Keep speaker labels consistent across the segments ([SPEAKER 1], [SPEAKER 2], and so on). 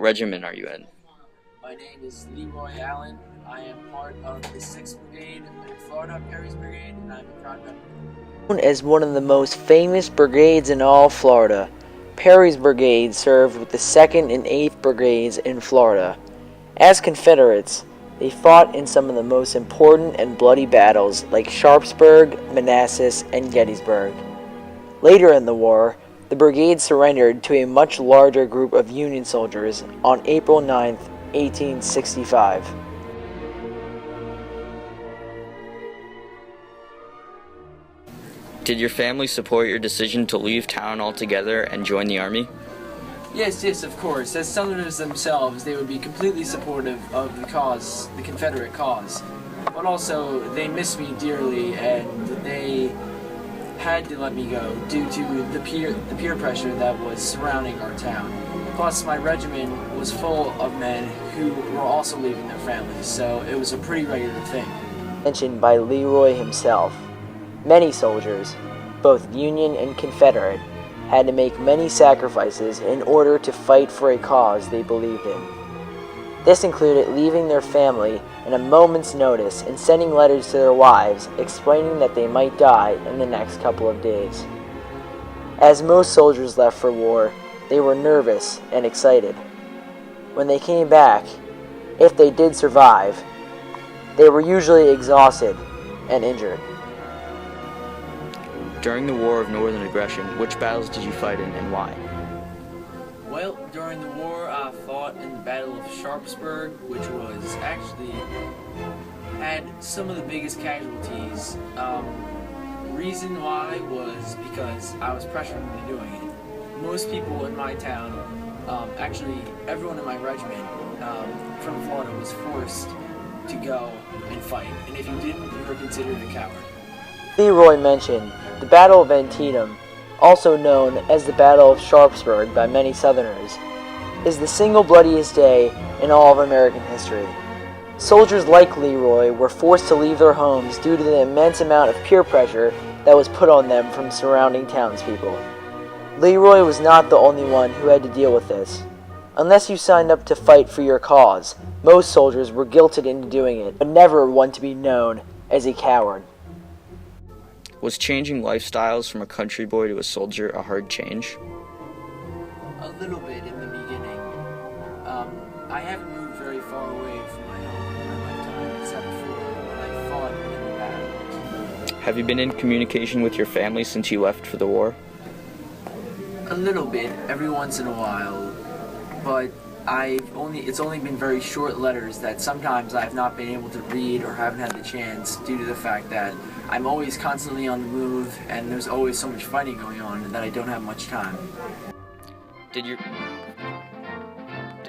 [SPEAKER 1] regiment are you in?
[SPEAKER 2] My name is Leroy Allen. I am part of the 6th Brigade in Florida, Perry's Brigade, and I'm a proud member.
[SPEAKER 3] Known as one of the most famous brigades in all Florida, Perry's Brigade served with the 2nd and 8th Brigades in Florida. As Confederates, they fought in some of the most important and bloody battles like Sharpsburg, Manassas, and Gettysburg. Later in the war, the brigade surrendered to a much larger group of Union soldiers on April 9, 1865.
[SPEAKER 1] Did your family support your decision to leave town altogether and join the Army?
[SPEAKER 2] Yes, of course. As Southerners themselves, they would be completely supportive of the cause, the Confederate cause. But also, they miss me dearly, and they had to let me go due to the peer pressure that was surrounding our town. Plus, my regiment was full of men who were also leaving their families, so it was a pretty regular thing.
[SPEAKER 3] Mentioned by Leroy himself. Many soldiers, both Union and Confederate, had to make many sacrifices in order to fight for a cause they believed in. This included leaving their family in a moment's notice and sending letters to their wives explaining that they might die in the next couple of days. As most soldiers left for war, they were nervous and excited. When they came back, if they did survive, they were usually exhausted and injured.
[SPEAKER 1] During the War of Northern Aggression, which battles did you fight in and why?
[SPEAKER 2] Well, during the war, I fought in the Battle of Sharpsburg, which was actually had some of the biggest casualties. Reason why was because I was pressured into doing it. Most people in my town, actually everyone in my regiment from Florida was forced to go and fight, and if you didn't, you were considered a coward.
[SPEAKER 3] Leroy mentioned the Battle of Antietam, also known as the Battle of Sharpsburg by many Southerners, is the single bloodiest day in all of American history. Soldiers like Leroy were forced to leave their homes due to the immense amount of peer pressure that was put on them from surrounding townspeople. Leroy was not the only one who had to deal with this. Unless you signed up to fight for your cause, most soldiers were guilted into doing it, but never want to be known as a coward.
[SPEAKER 1] Was changing lifestyles from a country boy to a soldier a hard change?
[SPEAKER 2] A little bit in the beginning. I haven't moved very far away from my home in my lifetime, except for when I fought in the battle.
[SPEAKER 1] Have you been in communication with your family since you left for the war?
[SPEAKER 2] A little bit, every once in a while, but it's only been very short letters that sometimes I've not been able to read or haven't had the chance due to the fact that I'm always constantly on the move and there's always so much fighting going on that I don't have much time.
[SPEAKER 1] Does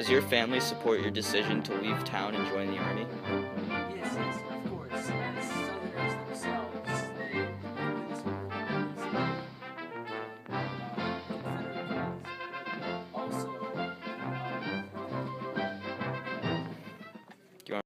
[SPEAKER 1] your family support your decision to leave town and join the Army?